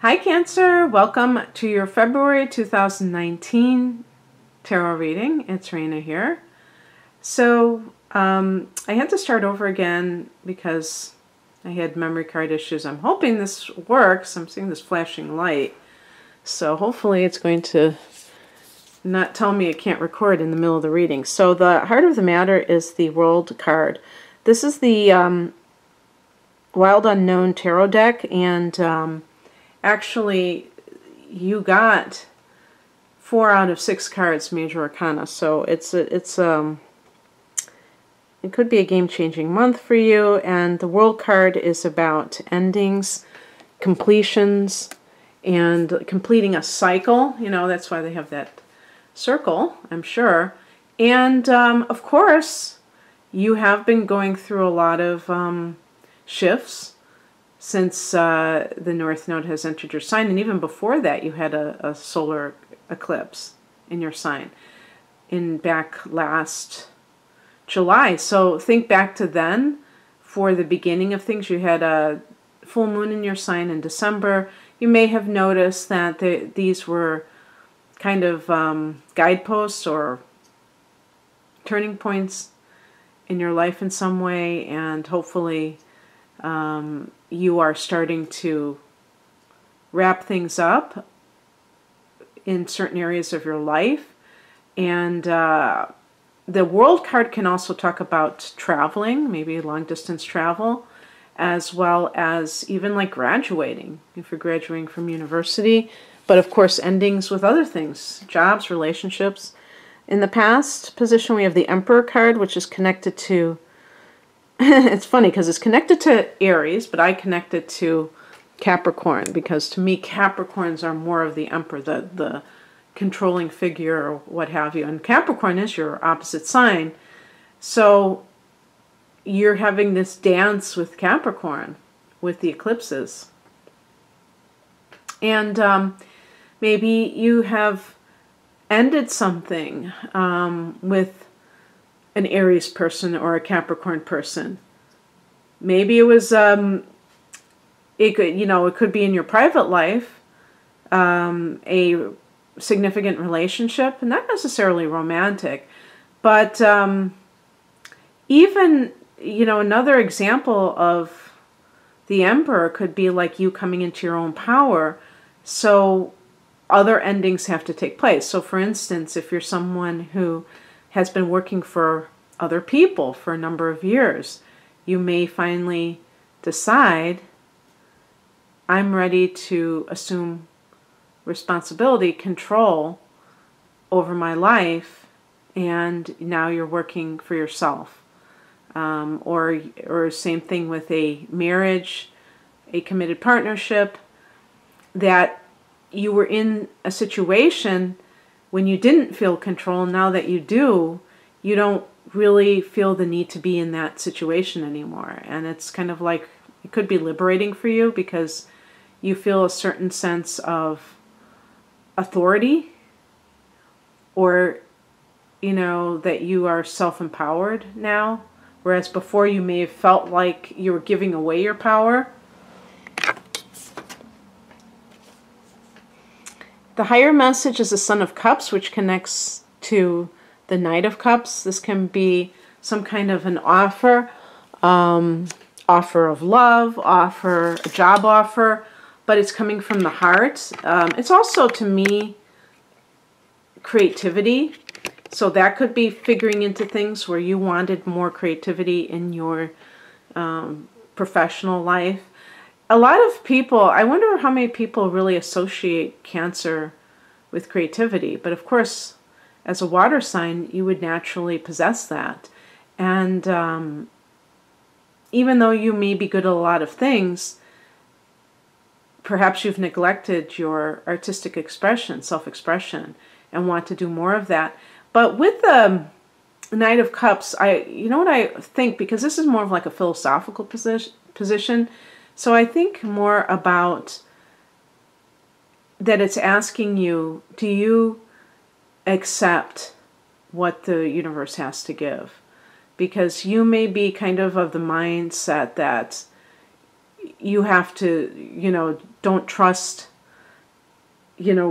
Hi Cancer, welcome to your February 2019 tarot reading. It's Raina here. So I had to start over again because I had memory card issues. I'm hoping this works. I'm seeing this flashing light. So hopefully it's going to not tell me it can't record in the middle of the reading. So the heart of the matter is the World card. This is the Wild Unknown Tarot deck, and actually, you got 4 out of 6 cards, Major Arcana. So it could be a game-changing month for you. And the World card is about endings, completions, and completing a cycle. You know, that's why they have that circle, I'm sure. And of course, you have been going through a lot of shifts since the North Node has entered your sign, and even before that you had a solar eclipse in your sign back last July. So think back to then for the beginning of things. You had a full moon in your sign in December. You may have noticed that these were kind of guideposts or turning points in your life in some way, and hopefully you are starting to wrap things up in certain areas of your life. And the World card can also talk about traveling, maybe long-distance travel, as well as even like graduating, if you're graduating from university. But of course, endings with other things, jobs, relationships. In the past position, we have the Emperor card, which is connected to it's funny because it's connected to Aries, but I connect it to Capricorn because to me Capricorns are more of the Emperor, the controlling figure or what have you. And Capricorn is your opposite sign. So you're having this dance with Capricorn, with the eclipses. And maybe you have ended something with an Aries person or a Capricorn person. Maybe it was it could be in your private life, a significant relationship, not necessarily romantic, but even another example of the Emperor could be like you coming into your own power. So other endings have to take place. So for instance, if you're someone who has been working for other people for a number of years, you may finally decide, I'm ready to assume responsibility, control over my life, and now you're working for yourself. Or same thing with a marriage, a committed partnership, that you were in a situation when you didn't feel control. Now that you do, you don't really feel the need to be in that situation anymore. And it's kind of like, it could be liberating for you because you feel a certain sense of authority, or, that you are self-empowered now. Whereas before you may have felt like you were giving away your power. The higher message is the Son of Cups, which connects to the Knight of Cups. This can be some kind of an offer, offer of love, a job offer, but it's coming from the heart. It's also, to me, creativity. So that could be figuring into things where you wanted more creativity in your professional life. A lot of people, I wonder how many people really associate Cancer with creativity. But of course, as a water sign, you would naturally possess that. And even though you may be good at a lot of things, perhaps you've neglected your artistic expression, self-expression, and want to do more of that. But with the Knight of Cups, you know what I think, because this is more of like a philosophical position. So I think more about that it's asking you, do you accept what the universe has to give? Because you may be kind of the mindset that you have to, don't trust,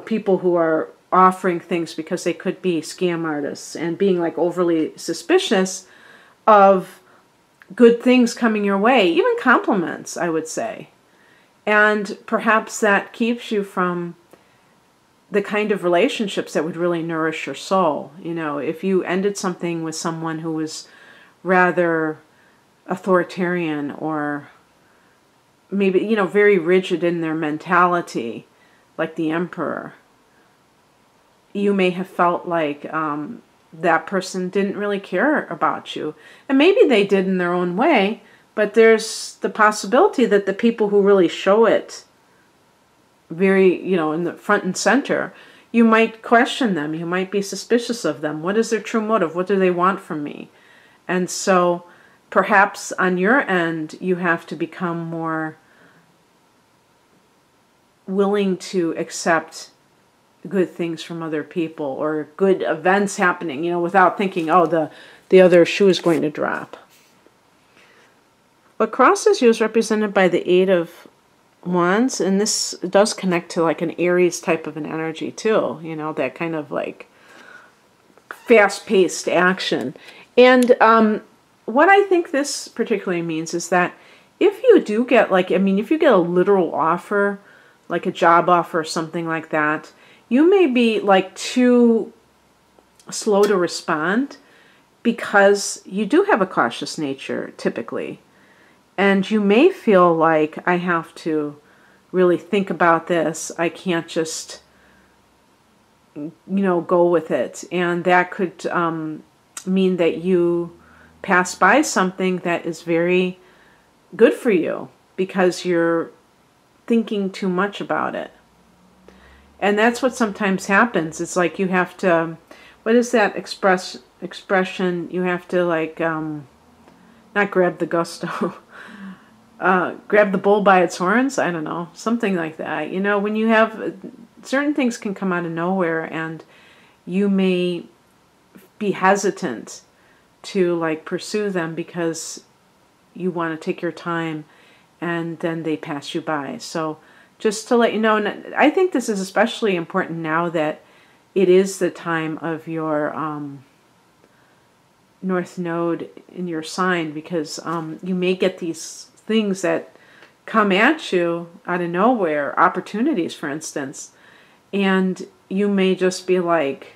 people who are offering things because they could be scam artists, and being like overly suspicious of good things coming your way, even compliments, I would say. And perhaps that keeps you from the kind of relationships that would really nourish your soul. If you ended something with someone who was rather authoritarian, or maybe, very rigid in their mentality, like the emperor, you may have felt like that person didn't really care about you. And maybe they did in their own way, but there's the possibility that the people who really show it very, in the front and center, you might question them. You might be suspicious of them. What is their true motive? What do they want from me? And so perhaps on your end, you have to become more willing to accept good things from other people, or good events happening, without thinking, oh, the other shoe is going to drop. What crosses you is represented by the Eight of Wands, and this does connect to like an Aries type of an energy too, that kind of like fast-paced action. And what I think this particularly means is that if you do get if you get a literal offer, like a job offer or something like that, you may be like too slow to respond, because you do have a cautious nature typically. And you may feel like, I have to really think about this. I can't just, go with it. And that could mean that you pass by something that is very good for you because you're thinking too much about it. And that's what sometimes happens. It's like you have to, what is that expression? You have to not grab the gusto. Grab the bull by its horns? I don't know. Something like that. When you have, certain things can come out of nowhere, and you may be hesitant to pursue them because you want to take your time, and then they pass you by. So just to let you know, and I think this is especially important now that it is the time of your North Node in your sign, because you may get these things that come at you out of nowhere, opportunities, for instance, and you may just be like,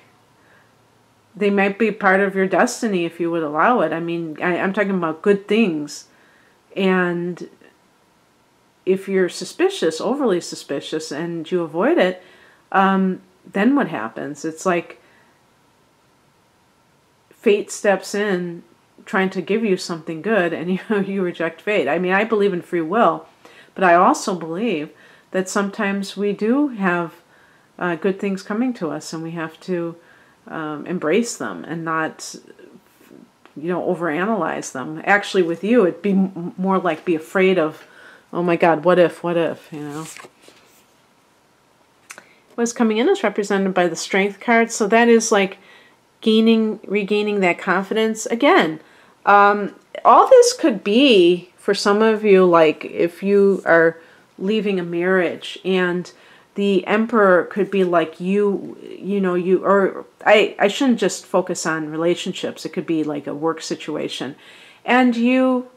they might be part of your destiny if you would allow it. I'm talking about good things. And if you're suspicious, overly suspicious, and you avoid it, then what happens? It's like fate steps in trying to give you something good, and you reject fate. I believe in free will, but I also believe that sometimes we do have good things coming to us, and we have to embrace them and not, overanalyze them. Actually, with you, it'd be more like be afraid of, oh my God, what if, What's coming in is represented by the Strength card, so that is like regaining that confidence. Again, all this could be, for some of you, like if you are leaving a marriage and the Emperor could be like I shouldn't just focus on relationships. It could be like a work situation. And you,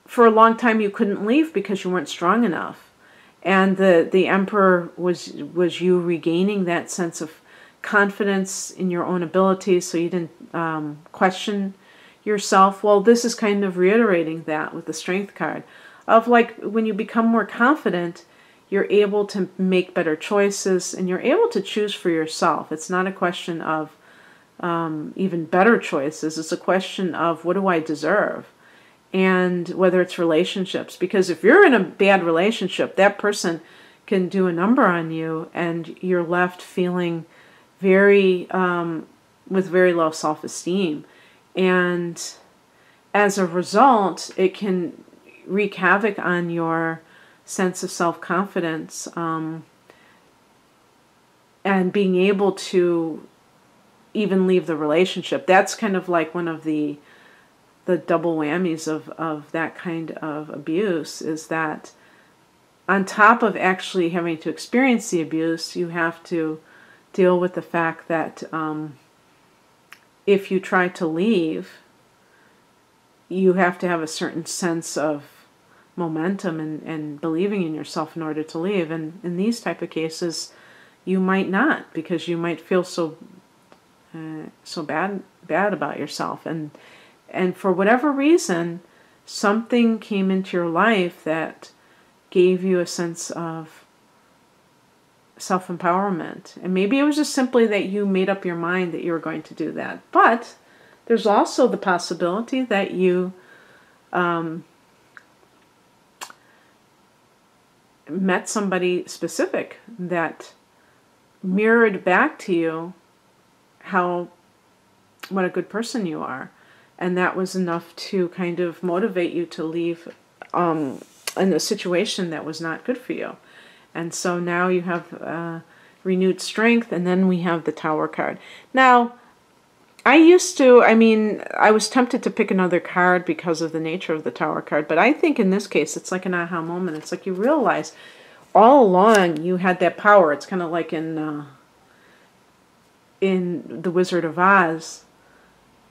for a long time, you couldn't leave because you weren't strong enough. And the Emperor was you regaining that sense of confidence in your own abilities, so you didn't question yourself. Well, this is kind of reiterating that with the Strength card of when you become more confident, you're able to make better choices, and you're able to choose for yourself. It's not a question of even better choices. It's a question of, what do I deserve? And whether it's relationships, because if you're in a bad relationship, that person can do a number on you, and you're left feeling very with very low self-esteem, and as a result, it can wreak havoc on your sense of self-confidence, and being able to even leave the relationship. That's kind of like one of the double whammies of that kind of abuse, is that on top of actually having to experience the abuse, you have to deal with the fact that if you try to leave, you have to have a certain sense of momentum and believing in yourself in order to leave. And in these type of cases, you might not, because you might feel so bad about yourself. And for whatever reason, something came into your life that gave you a sense of self-empowerment. And maybe it was just simply that you made up your mind that you were going to do that. But there's also the possibility that you met somebody specific that mirrored back to you what a good person you are. And that was enough to kind of motivate you to leave in a situation that was not good for you. And so now you have renewed strength, and then we have the Tower card. Now, I was tempted to pick another card because of the nature of the Tower card, but I think in this case it's like an aha moment. It's like you realize all along you had that power. It's kind of like in The Wizard of Oz,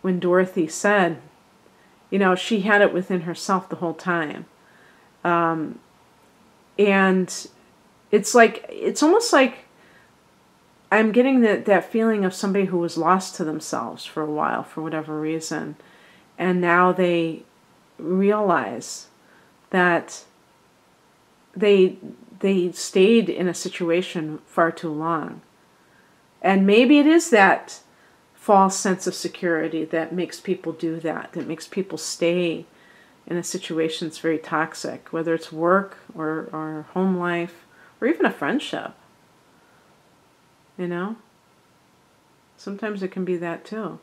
when Dorothy said, she had it within herself the whole time. And it's almost like I'm getting that feeling of somebody who was lost to themselves for a while, for whatever reason. And now they realize that they stayed in a situation far too long. And maybe it is that false sense of security that makes people do that makes people stay in a situation that's very toxic, whether it's work or home life or even a friendship. Sometimes it can be that too.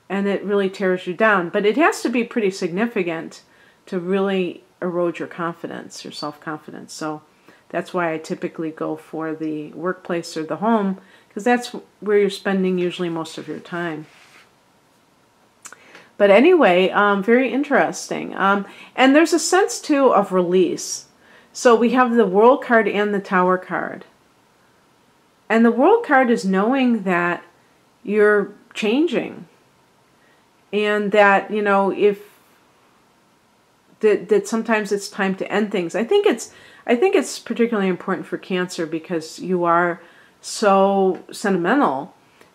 And it really tears you down. But it has to be pretty significant to really erode your confidence, your self-confidence. So that's why I typically go for the workplace or the home, because that's where you're spending usually most of your time. But anyway, very interesting. And there's a sense, too, of release. So we have the World card and the Tower card. And the World card is knowing that you're changing. And that, that sometimes it's time to end things. I think it's particularly important for Cancer because you are so sentimental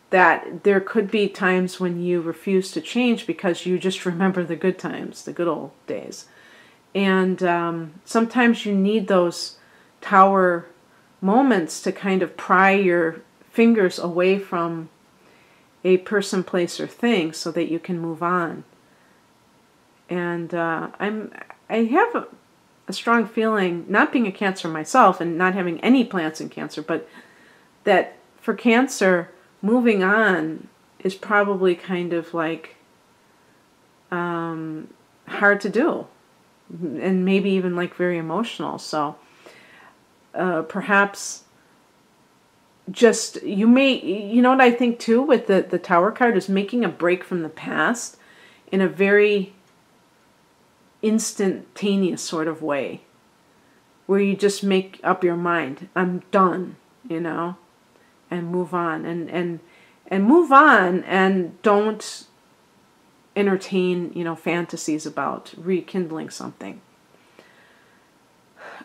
that there could be times when you refuse to change because you just remember the good times, the good old days. And sometimes you need those Tower moments to kind of pry your fingers away from a person, place, or thing so that you can move on. And I have a strong feeling, not being a Cancer myself and not having any plants in Cancer, but that for Cancer, moving on is probably kind of like hard to do, and maybe even like very emotional. So perhaps just you know what I think too with the Tower card is making a break from the past in a very instantaneous sort of way, where you just make up your mind, I'm done, and move on, and move on, and don't entertain, fantasies about rekindling something.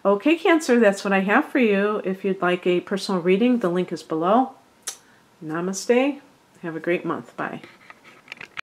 Okay, Cancer, that's what I have for you. If you'd like a personal reading, the link is below. Namaste. Have a great month. Bye.